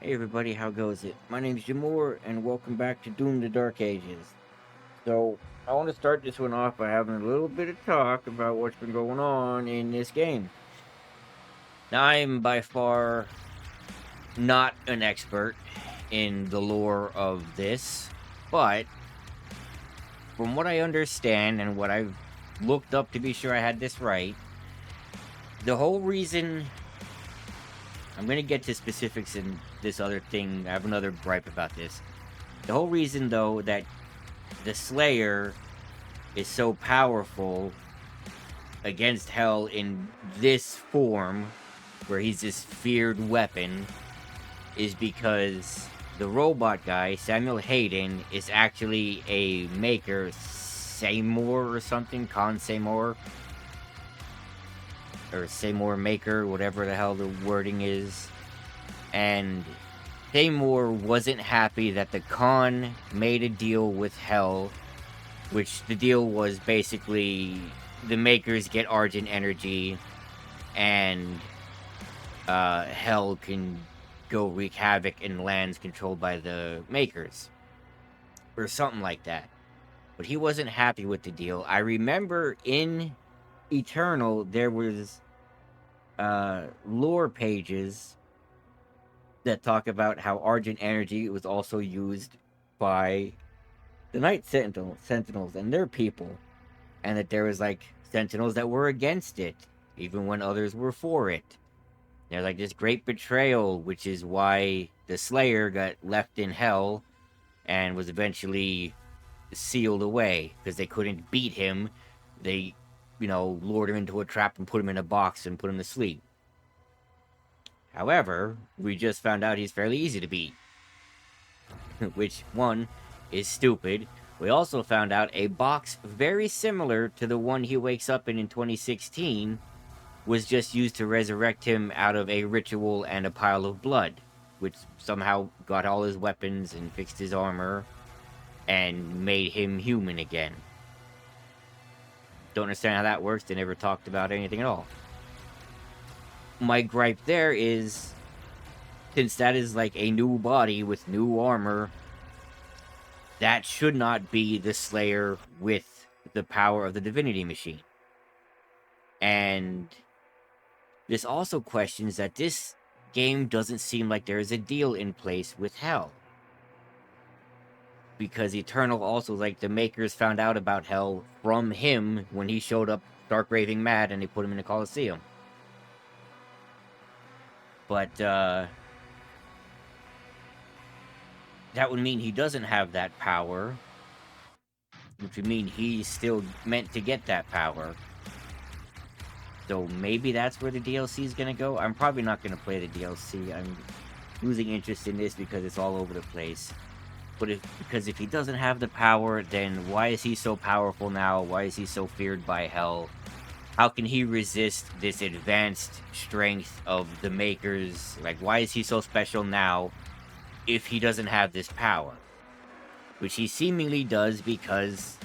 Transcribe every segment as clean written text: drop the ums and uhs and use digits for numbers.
Hey everybody, how goes it? My name's Jimoar, and welcome back to Doom the Dark Ages. So, I want to start this one off by having a little bit of talk about what's been going on in this game. Now, I'm by far not an expert in the lore of this, but from what I understand and what I've looked up to be sure I had this right, the whole reason I'm going to get to specifics in this other thing. I have another gripe about this. The whole reason, though, that the Slayer is so powerful against Hell in this form, where he's this feared weapon, is because the robot guy, Samuel Hayden, is actually a maker, Seymour or something, Con Seymour, or Seymour Maker, whatever the hell the wording is. And Seymour wasn't happy that the Con made a deal with Hell, which the deal was basically the makers get Argent energy, and Hell can go wreak havoc in lands controlled by the makers, or something like that. But he wasn't happy with the deal. I remember in Eternal there was lore pages that talk about how Argent energy was also used by the Night Sentinels and their people, and that there was like Sentinels that were against it, even when others were for it. There's like this great betrayal, which is why the Slayer got left in hell and was eventually sealed away because they couldn't beat him. They, lured him into a trap and put him in a box and put him to sleep. However, we just found out he's fairly easy to beat, which, one, is stupid. We also found out a box very similar to the one he wakes up in 2016 was just used to resurrect him out of a ritual and a pile of blood, which somehow got all his weapons and fixed his armor and made him human again. Don't understand how that works. They never talked about anything at all. My gripe there is, since that is like a new body with new armor, that should not be the Slayer with the power of the Divinity Machine. And this also questions that this game doesn't seem like there is a deal in place with Hell. Because Eternal also, like, the makers found out about Hell from him when he showed up stark raving mad and they put him in the Colosseum. But, that would mean he doesn't have that power, which would mean he's still meant to get that power. So maybe that's where the DLC is going to go. I'm probably not going to play the DLC. I'm losing interest in this because it's all over the place. But because if he doesn't have the power, then why is he so powerful now? Why is he so feared by Hell? How can he resist this advanced strength of the makers? Like, why is he so special now if he doesn't have this power? Which he seemingly does because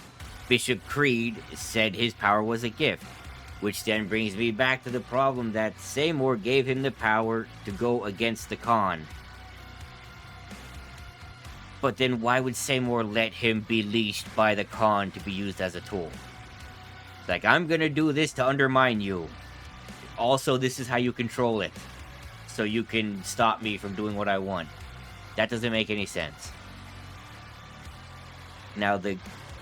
Bishop Creed said his power was a gift. Which then brings me back to the problem that Seymour gave him the power to go against the Khan. But then why would Seymour let him be leashed by the Khan to be used as a tool? Like, I'm gonna do this to undermine you. Also, this is how you control it. So you can stop me from doing what I want. That doesn't make any sense. Now,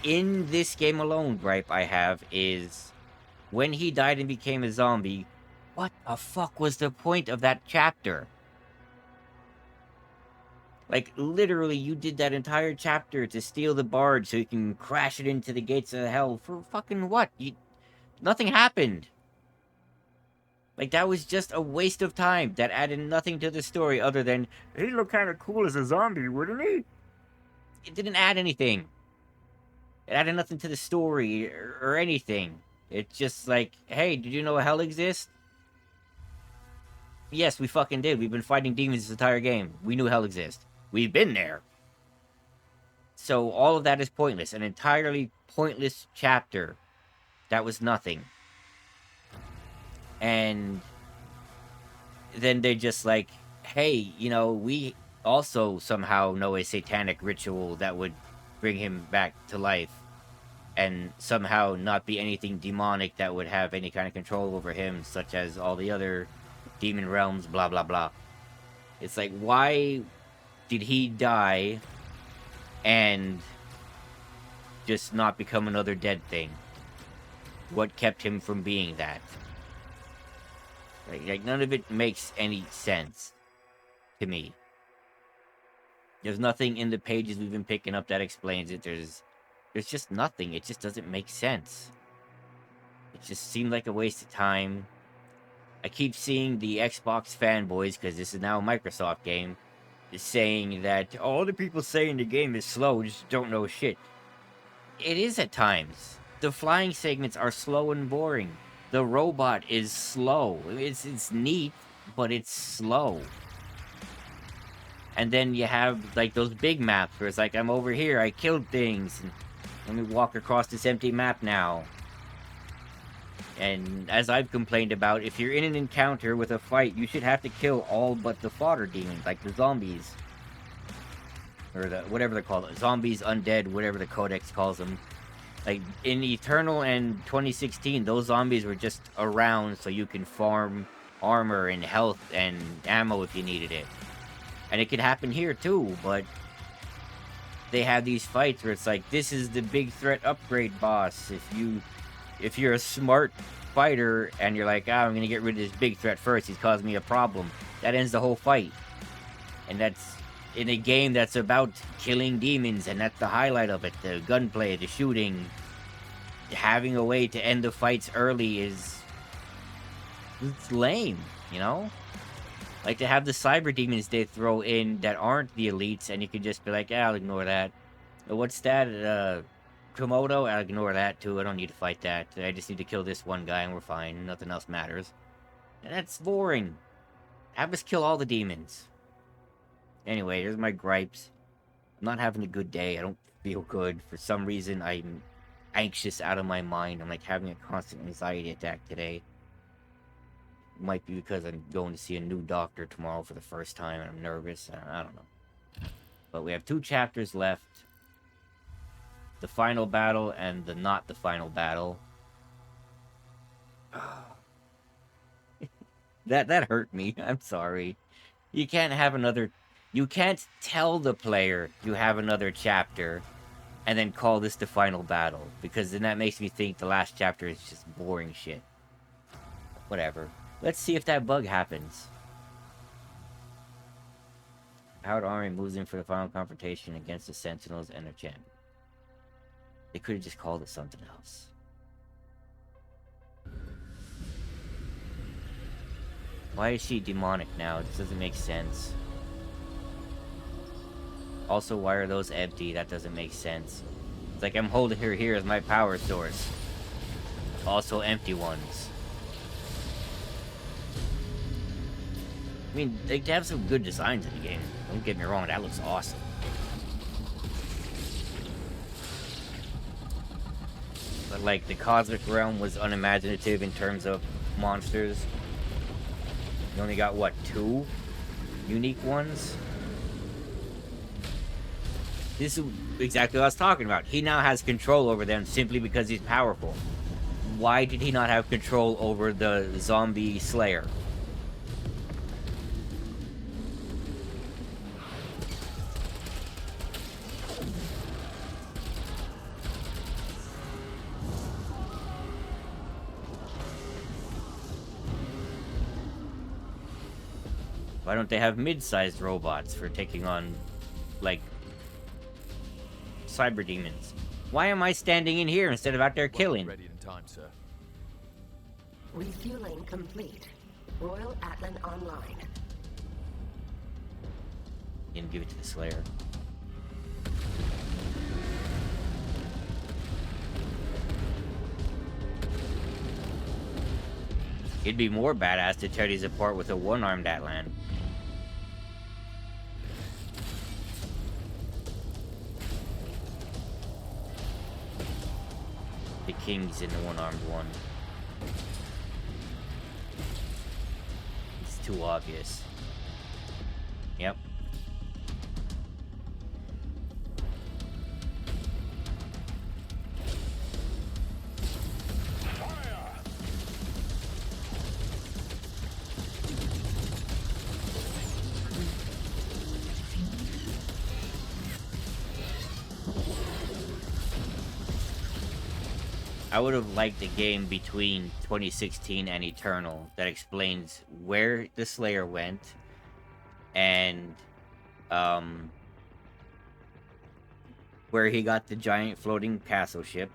in this game alone gripe I have is, when he died and became a zombie, what the fuck was the point of that chapter? Like, literally, you did that entire chapter to steal the barge so you can crash it into the gates of hell for fucking what? Nothing happened. Like, that was just a waste of time. That added nothing to the story other than, he'd look kind of cool as a zombie, wouldn't he? It didn't add anything. It added nothing to the story or anything. It's just like, hey, did you know hell exists? Yes, we fucking did. We've been fighting demons this entire game. We knew hell exists. We've been there. So all of that is pointless. An entirely pointless chapter. That was nothing. And then they're just like, hey, we also somehow know a satanic ritual that would bring him back to life, and somehow not be anything demonic that would have any kind of control over him, such as all the other demon realms, blah blah blah. It's like, why did he die and just not become another dead thing? What kept him from being that? Like none of it makes any sense to me. There's nothing in the pages we've been picking up that explains it. There's just nothing. It just doesn't make sense. It just seemed like a waste of time. I keep seeing the Xbox fanboys, because this is now a Microsoft game, is saying that all the people saying the game is slow just don't know shit. It is at times. The flying segments are slow and boring. The robot is slow. It's neat, but it's slow. And then you have like those big maps where it's like, I'm over here, I killed things, and let me walk across this empty map now. And as I've complained about, if you're in an encounter with a fight, you should have to kill all but the fodder demons, like the zombies. Or the whatever they're called. Zombies, undead, whatever the codex calls them. Like, in Eternal and 2016, those zombies were just around so you can farm armor and health and ammo if you needed it. And it could happen here too, but they have these fights where it's like, this is the big threat upgrade boss. If you're a smart fighter and you're like, I'm gonna get rid of this big threat first, he's causing me a problem, that ends the whole fight. And that's in a game that's about killing demons, and that's the highlight of it. The gunplay, the shooting, having a way to end the fights early it's lame, Like, to have the cyber demons they throw in that aren't the elites, and you can just be like, I'll ignore that. What's that? Komodo? I'll ignore that too. I don't need to fight that. I just need to kill this one guy and we're fine. Nothing else matters. And that's boring. Have us kill all the demons. Anyway, here's my gripes. I'm not having a good day. I don't feel good. For some reason, I'm anxious out of my mind. I'm like having a constant anxiety attack today. It might be because I'm going to see a new doctor tomorrow for the first time and I'm nervous. I don't know. But we have 2 chapters left. The final battle and the not the final battle. That hurt me. I'm sorry. You can't have another... You can't tell the player you have another chapter and then call this the final battle, because then that makes me think the last chapter is just boring shit. Whatever. Let's see if that bug happens. Powered army moves in for the final confrontation against the Sentinels and their champion. They could have just called it something else. Why is she demonic now? This doesn't make sense. Also, why are those empty? That doesn't make sense. It's like I'm holding her here as my power source. Also empty ones. I mean, they have some good designs in the game. Don't get me wrong, that looks awesome. But like, the Cosmic Realm was unimaginative in terms of monsters. You only got, what, 2 unique ones? This is exactly what I was talking about. He now has control over them simply because he's powerful. Why did he not have control over the zombie slayer? Why don't they have mid-sized robots for taking on, like, cyber demons? Why am I standing in here instead of out there killing? Ready in time, sir. Refueling complete. Royal Atlan online. Didn't give it to the Slayer. It'd be more badass to tear these apart with a one-armed Atlan. The king's in the one-armed one. It's too obvious. I would have liked a game between 2016 and Eternal that explains where the Slayer went and where he got the giant floating castle ship,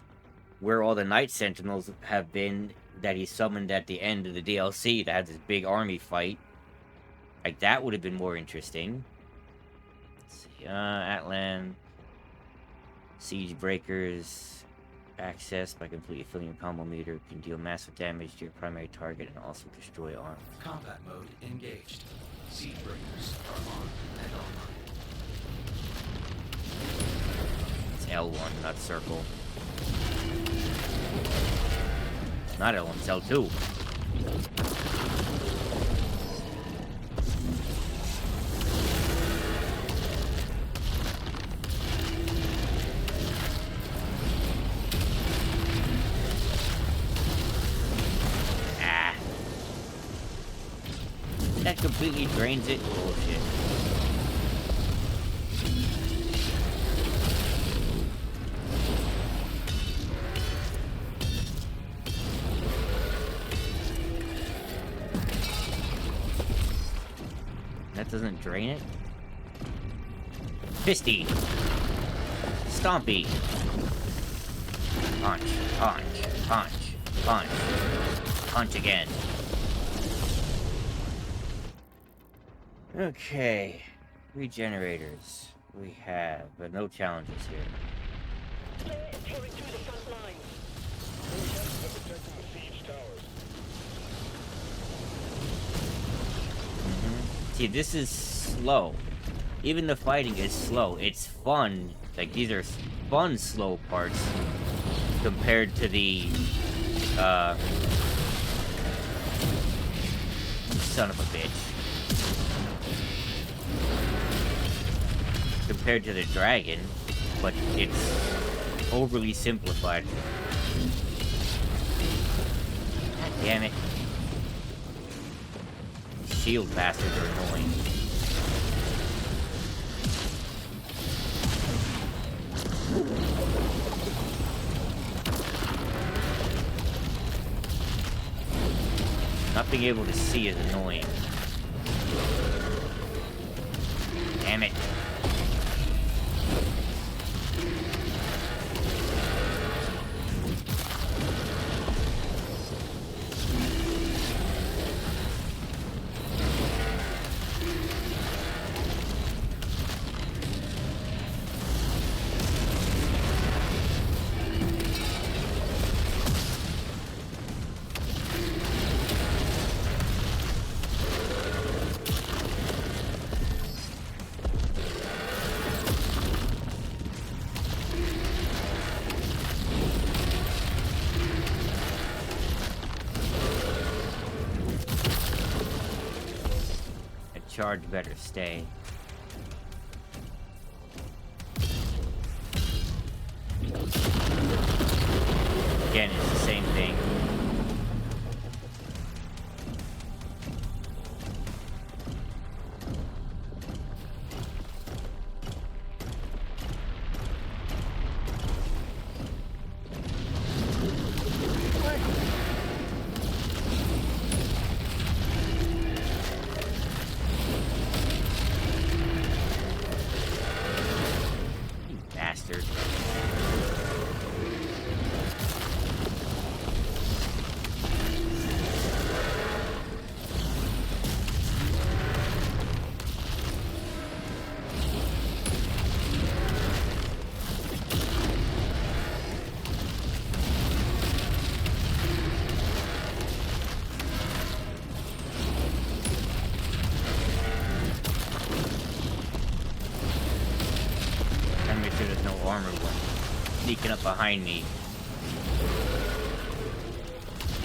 where all the Night Sentinels have been that he summoned at the end of the DLC to have this big army fight. Like, that would have been more interesting. Let's see, Atlan, Siege Breakers, access by completely filling your combo meter, can deal massive damage to your primary target and also destroy arms. Combat mode engaged. Siege breakers are on and online. It's L1, not circle. It's not L1, it's L2. That completely drains it. Bullshit. That doesn't drain it? Fisty! Stompy! Punch, punch, punch, punch. Punch again. Okay, regenerators. We have, but no challenges here. Slayer is tearing through the front lines. Soldiers are protecting the siege towers. See, this is slow. Even the fighting is slow. It's fun. Like, these are fun slow parts compared to the, son of a bitch. Compared to the dragon, but it's overly simplified. God damn it. These shield bastards are annoying. Not being able to see is annoying. Damn it. Charge better stay. Again, it's the same thing. Bastard. Sneaking up behind me.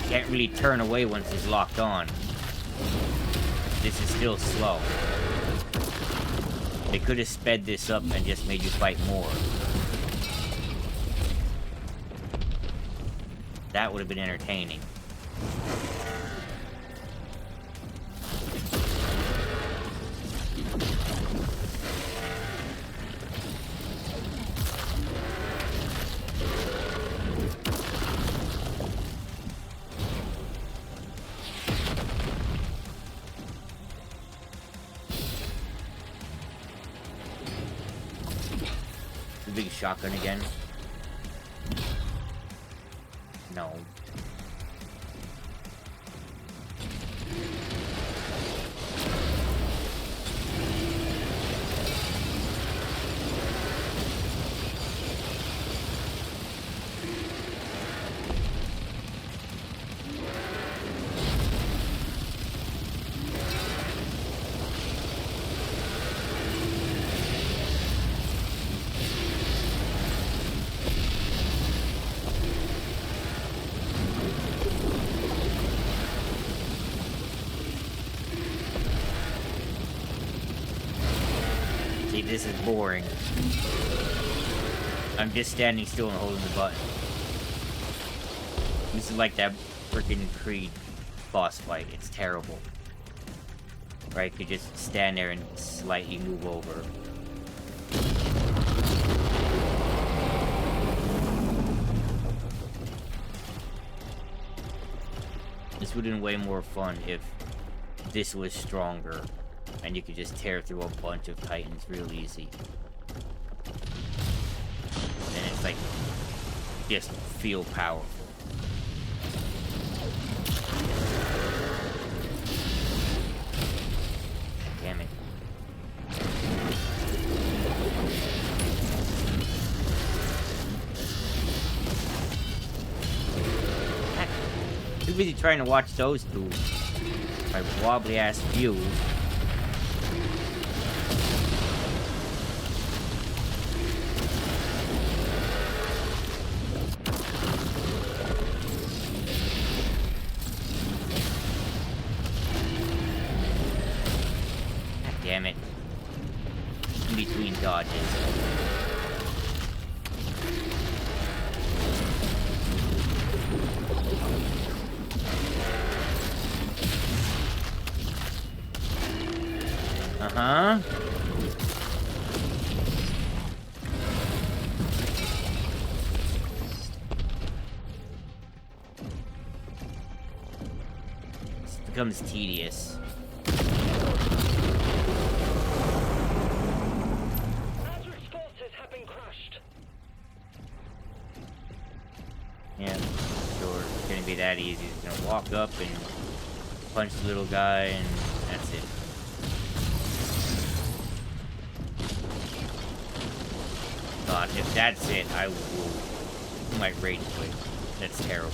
Can't really turn away once he's locked on. This is still slow. They could have sped this up and just made you fight more. That would have been entertaining. big shotgun again? No. See, this is boring. I'm just standing still and holding the button. This is like that freaking Creed boss fight. It's terrible. Right? You just stand there and slightly move over. This would have been way more fun if this was stronger and you could just tear through a bunch of Titans real easy. And it's like, just feel powerful. Damn it. Too busy trying to watch those two. My wobbly ass view. Damn it. In between dodges. Uh-huh. This becomes tedious. Yeah, sure. It's gonna be that easy. It's gonna walk up and punch the little guy, and that's it. God, if that's it, I might rage quit. That's terrible.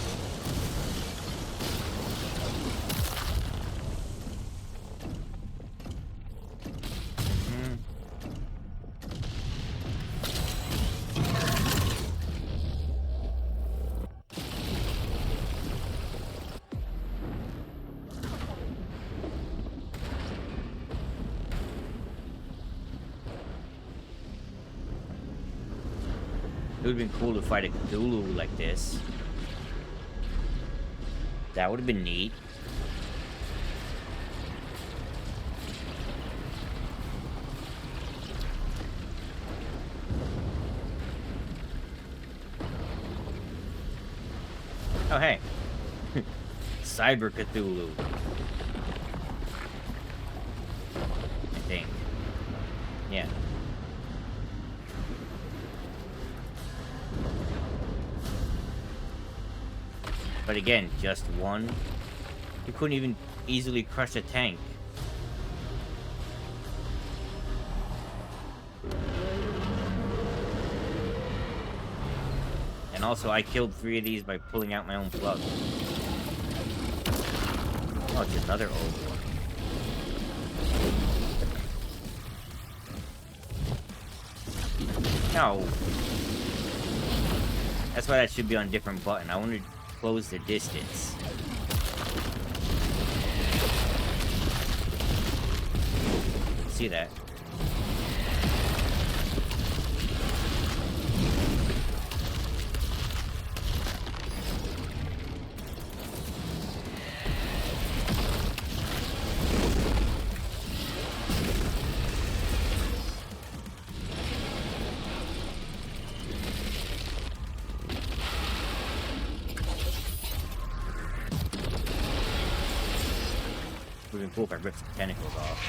It would have been cool to fight a Cthulhu like this. That would have been neat. Oh, hey. Cyber Cthulhu. I think. Yeah. But again, just one. You couldn't even easily crush a tank. And also, I killed 3 of these by pulling out my own plug. Oh, it's another old one. No. That's why that should be on a different button. I wanted to close the distance. See that? Would have been cool if I ripped some tentacles off.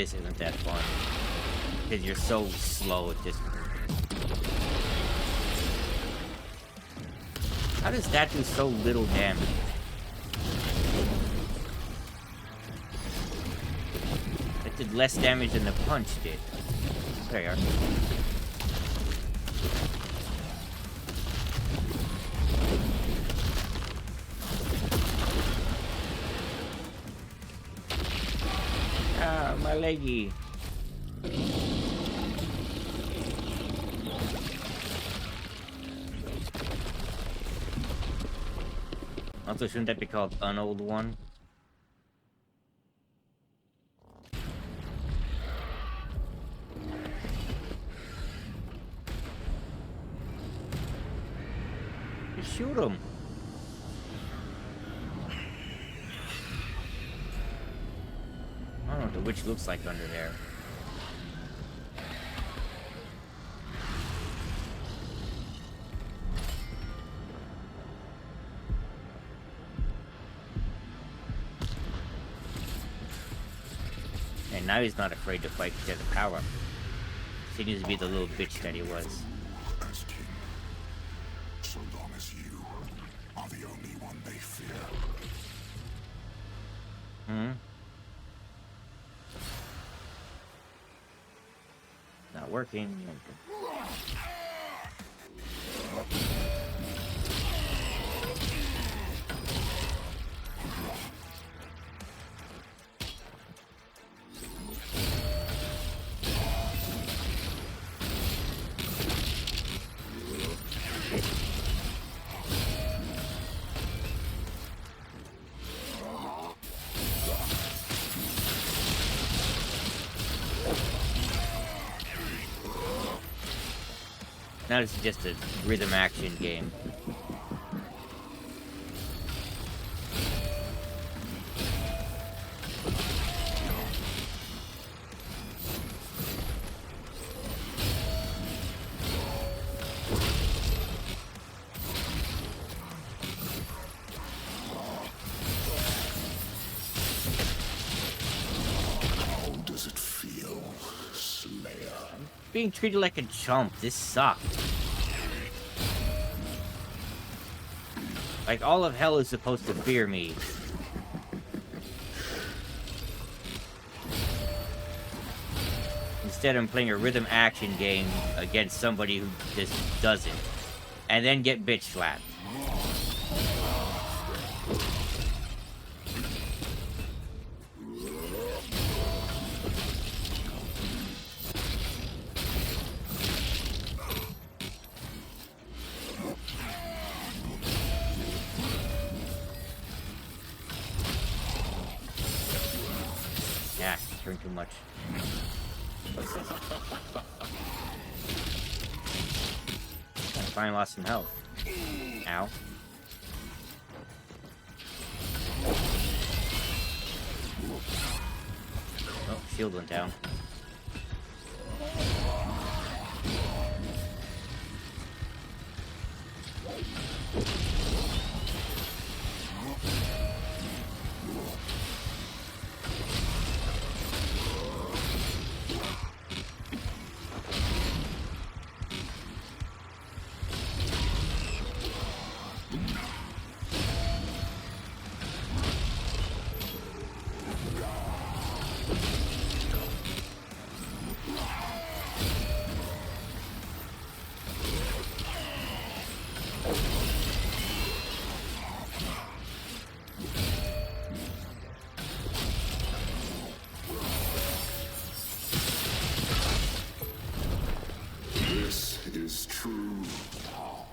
this isn't that fun. Because you're so slow at this point. How does that do so little damage? It did less damage than the punch did. There you are. Ah, my leggy. Also, shouldn't that be called an old one? Just shoot him. I don't know what the witch looks like under there. And now he's not afraid to fight because of power. Continues to be the little bitch that he was. As king, so long as you are the only one they fear. Hmm? Not working. Now this is just a rhythm action game. How does it feel, Slayer? Being treated like a chump. This sucked. Like, all of hell is supposed to fear me. Instead, I'm playing a rhythm action game against somebody who just doesn't. And then get bitch slapped. Yeah, turn too much. I finally lost some health. Ow. Oh, shield went down. This is true power.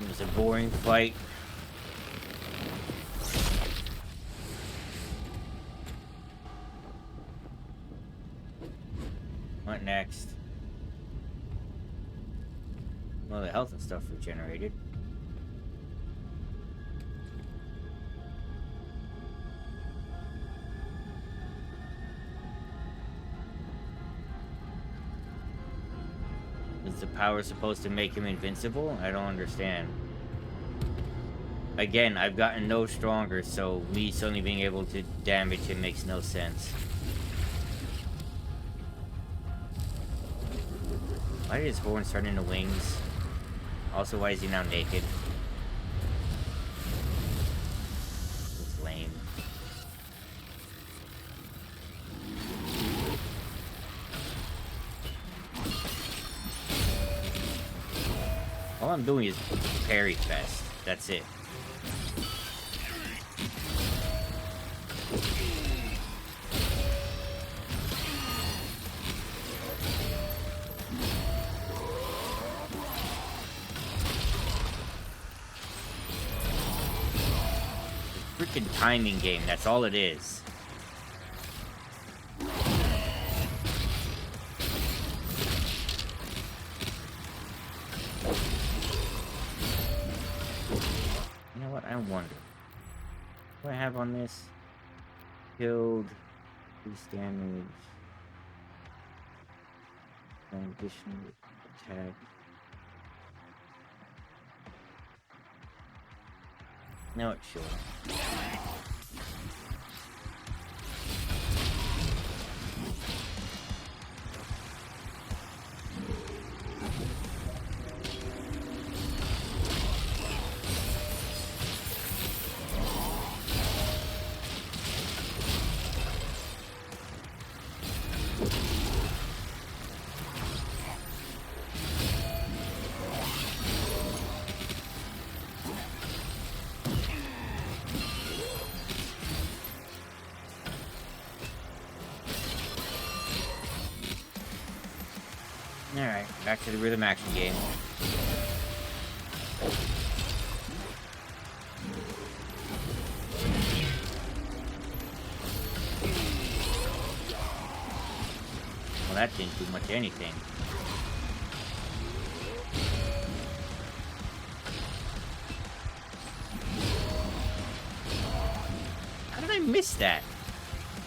It was a boring fight. What next? Well, the health and stuff regenerated. Is the power supposed to make him invincible? I don't understand. Again, I've gotten no stronger, so me suddenly being able to damage him makes no sense. Why did his horns turn into wings? Also, why is he now naked? It's lame. All I'm doing is parry fest. That's it. Freaking timing game, that's all it is. You know what, I wonder. What do I have on this? Killed, increased damage, additional attack. No, it's sure. Alright, back to the rhythm action game. Well, that didn't do much anything. How did I miss that?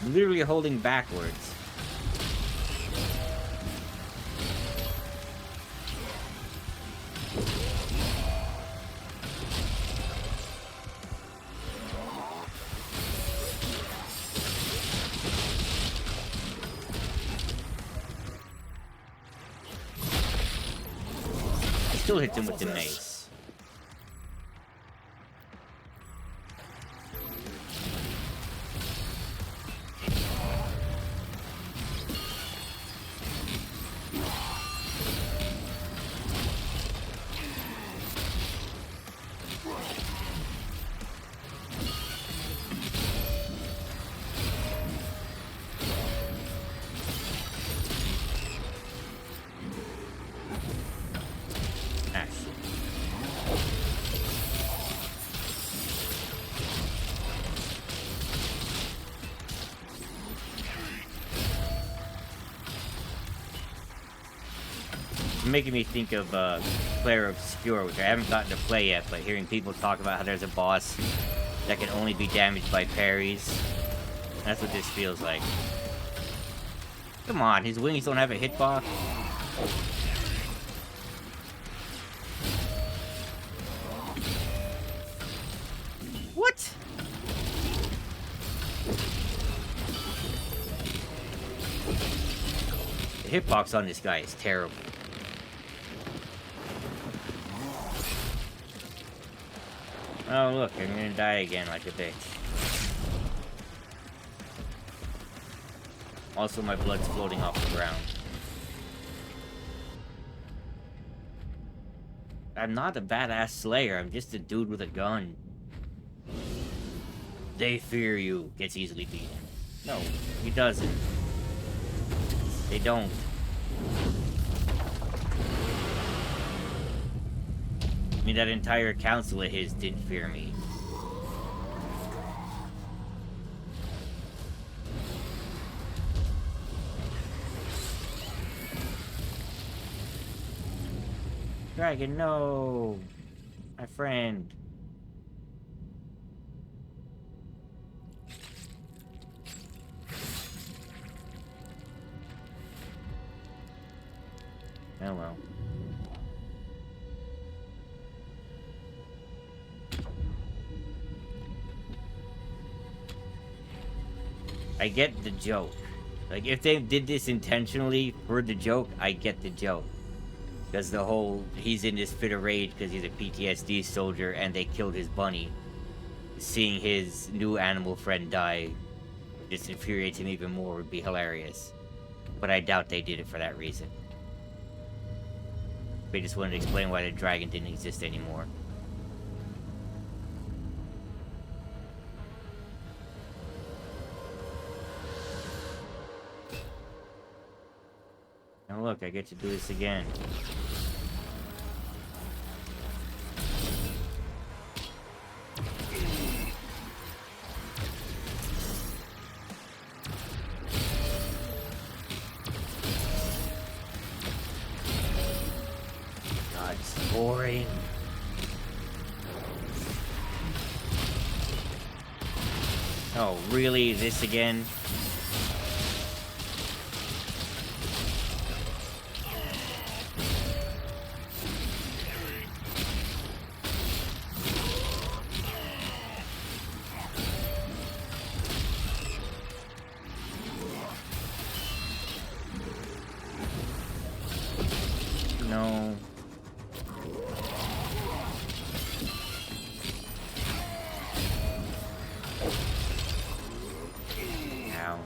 I'm literally holding backwards. Still hits him with the mace. Making me think of Player Obscure, which I haven't gotten to play yet, but hearing people talk about how there's a boss that can only be damaged by parries. That's what this feels like. Come on, his wings don't have a hitbox. What? The hitbox on this guy is terrible. Oh look, I'm gonna die again like a bitch. Also, my blood's floating off the ground. I'm not a badass slayer, I'm just a dude with a gun. They fear you. Gets easily beaten. No, he doesn't. They don't. I mean, that entire council of his didn't fear me. Dragon, no! My friend. Oh well. I get the joke. Like, if they did this intentionally for the joke, I get the joke. Because the whole, he's in this fit of rage because he's a PTSD soldier and they killed his bunny. Seeing his new animal friend die just infuriates him even more would be hilarious. But I doubt they did it for that reason. They just wanted to explain why the dragon didn't exist anymore. Now look, I get to do this again. God, it's boring. Oh, really? This again? No. Ow.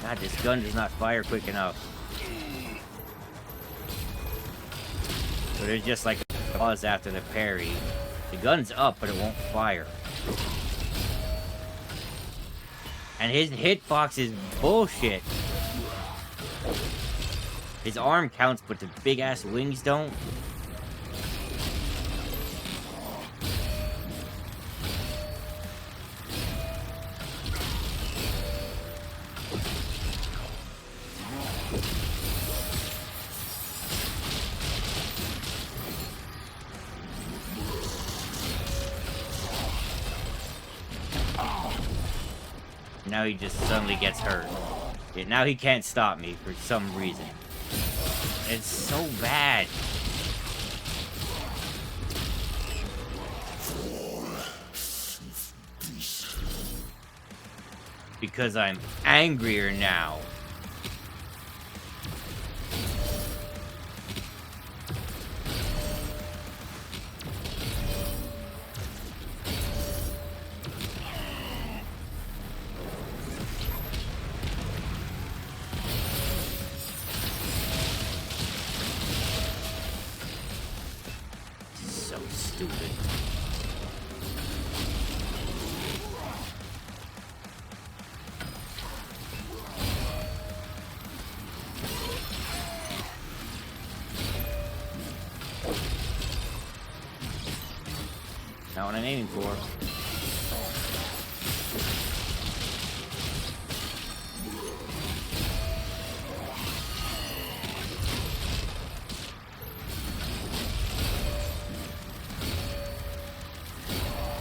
God, this gun does not fire quick enough. So there's just like a pause after the parry. The gun's up, but it won't fire. And his hitbox is bullshit. His arm counts, but the big ass wings don't. Now he just suddenly gets hurt. Yeah, now he can't stop me for some reason. It's so bad. Because I'm angrier now. So stupid. Not what I'm aiming for.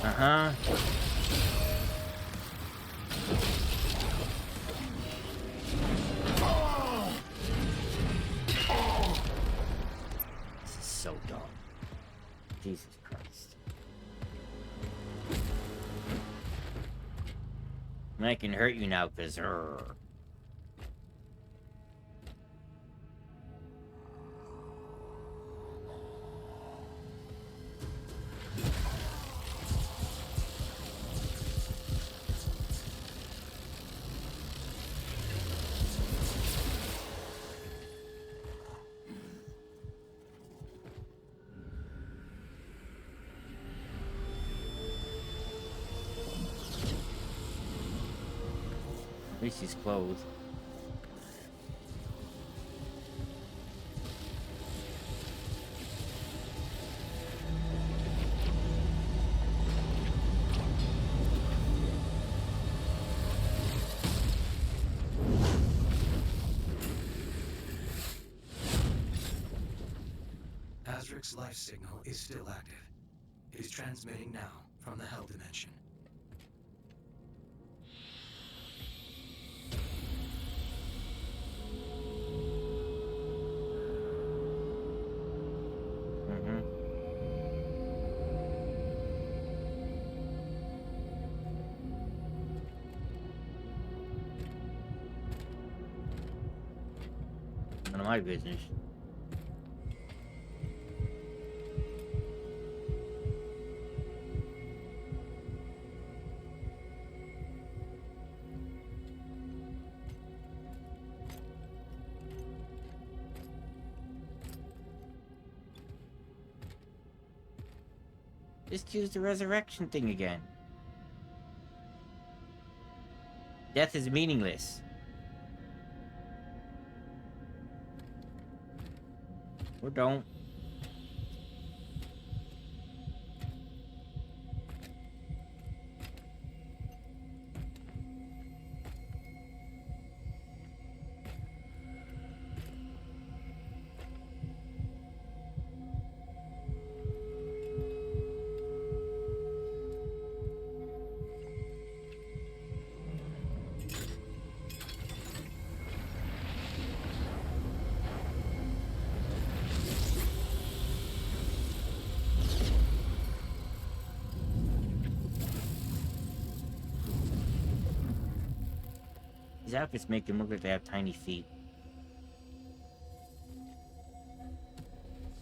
Uh-huh. This is so dumb. Jesus Christ. I can hurt you now, because... At least he's clothed. Azric's life signal is still active. It is transmitting now from the Hell Dimension. my business. Just use the resurrection thing again. Death is meaningless. Or don't. These outfits make them look like they have tiny feet.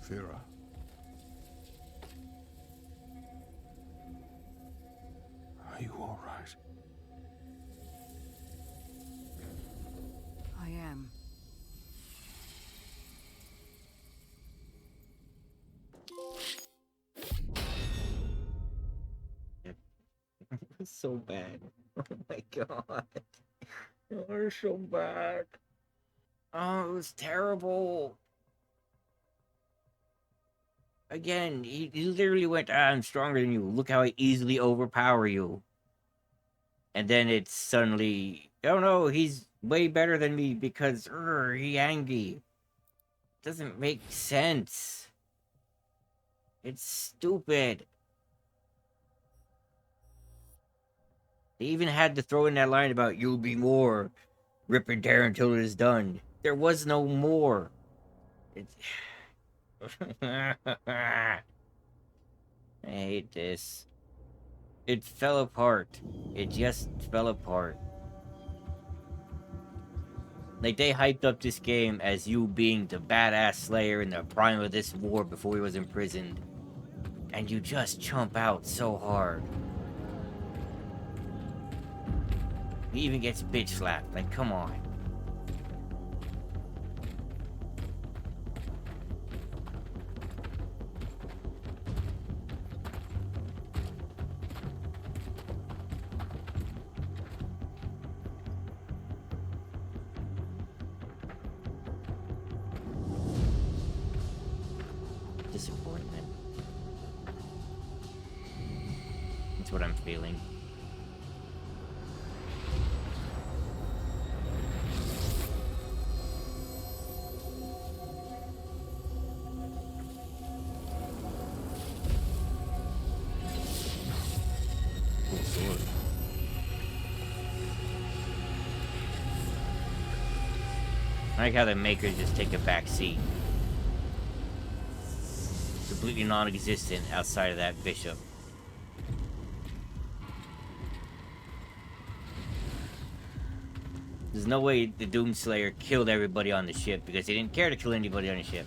Vera. Are you all right? I am. It's so bad. Oh my god. Oh, it's so bad. Oh, it was terrible. Again, he literally went, I'm stronger than you. Look how I easily overpower you. And then it's suddenly, oh no, he's way better than me because he angry. Doesn't make sense. It's stupid. They even had to throw in that line about you'll be more. Rip and tear until it is done. There was no more. It's... I hate this. It fell apart. It just fell apart. Like, they hyped up this game as you being the badass Slayer in the prime of this war before he was imprisoned. And you just chump out so hard. He even gets bitch slapped. Like, come on. Disappointment. That's what I'm feeling. I like how the makers just take a back seat. Completely non-existent outside of that bishop. There's no way the Doomslayer killed everybody on the ship because he didn't care to kill anybody on the ship.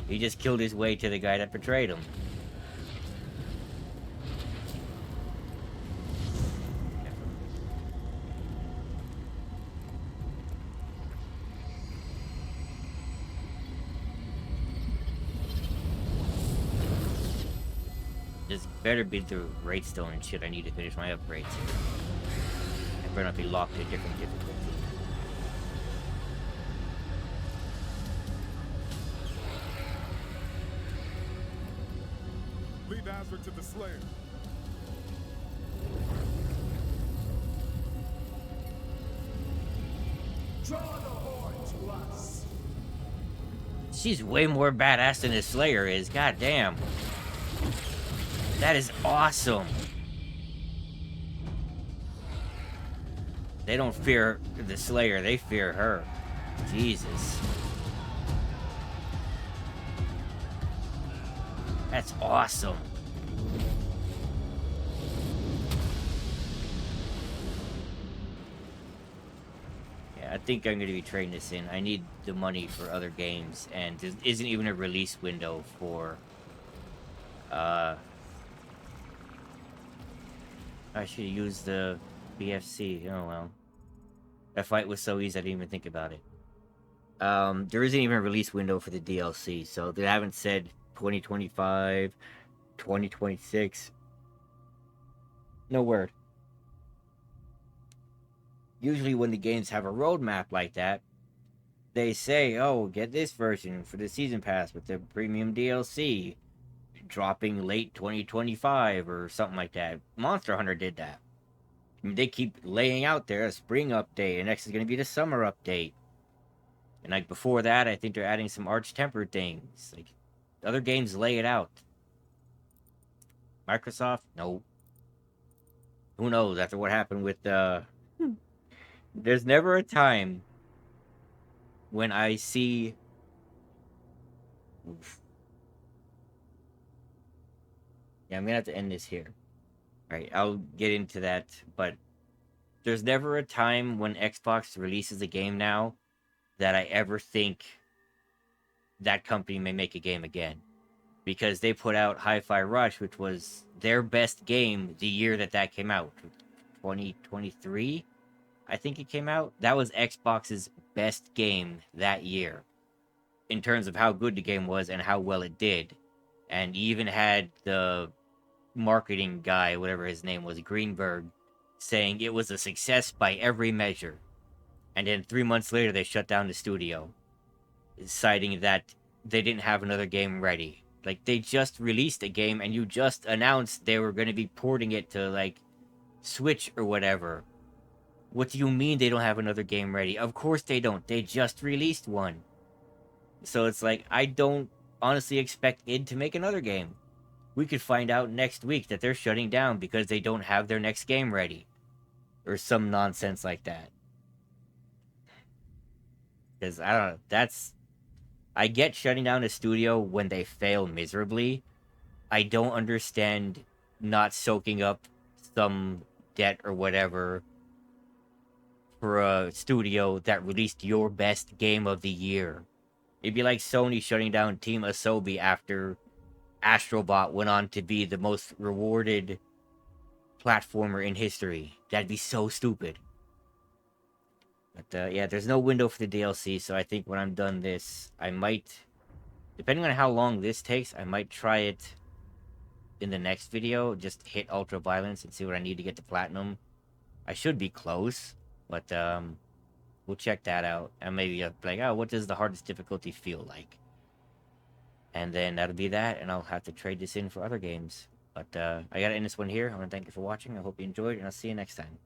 He just killed his way to the guy that betrayed him. This better be the raid stone and shit I need to finish my upgrades. I better not be locked to a different difficulty. Lead Azra to the Slayer. Draw the horde to us. She's way more badass than the Slayer is. God damn. That is awesome. They don't fear the Slayer, they fear her. Jesus. That's awesome. Yeah, think I'm going to be trading this in. I need the money for other games, and there isn't even a release window for... I should use the BFC. Oh, well. That fight was so easy, I didn't even think about it. There isn't even a release window for the DLC, so they haven't said 2025, 2026. No word. Usually when the games have a roadmap like that, they say, oh, get this version for the season pass with the premium DLC, dropping late 2025 or something like that. Monster Hunter did that. I mean, they keep laying out there a spring update, and next is going to be the summer update. And like before that, I think they're adding some Arch Tempered things. Like other games lay it out. Microsoft, no. Who knows after what happened with there's never a time when I see... Oof. Yeah, I'm gonna have to end this here. Alright, I'll get into that, but there's never a time when Xbox releases a game now that I ever think that company may make a game again. Because they put out Hi-Fi Rush, which was their best game the year that came out. 2023, I think it came out. That was Xbox's best game that year, in terms of how good the game was and how well it did. And even had the marketing guy, whatever his name was, Greenberg, saying it was a success by every measure. And then 3 months later, they shut down the studio, citing that they didn't have another game ready. Like, they just released a game, and you just announced they were going to be porting it to, like, Switch or whatever. What do you mean they don't have another game ready? Of course they don't. They just released one. So it's like, I don't honestly expect id to make another game. We could find out next week that they're shutting down because they don't have their next game ready. Or some nonsense like that. Because, I don't know, that's... I get shutting down a studio when they fail miserably. I don't understand not soaking up some debt or whatever for a studio that released your best game of the year. It'd be like Sony shutting down Team Asobi after Astrobot went on to be the most rewarded platformer in history. That'd be so stupid. But yeah, there's no window for the DLC, so I think when I'm done this, I might, depending on how long this takes, I might try it in the next video. Just hit Ultra Violence and see what I need to get to Platinum. I should be close, but we'll check that out. And maybe like, oh, what does the hardest difficulty feel like? And then that'll be that, and I'll have to trade this in for other games. But I gotta end this one here. I want to thank you for watching. I hope you enjoyed, and I'll see you next time.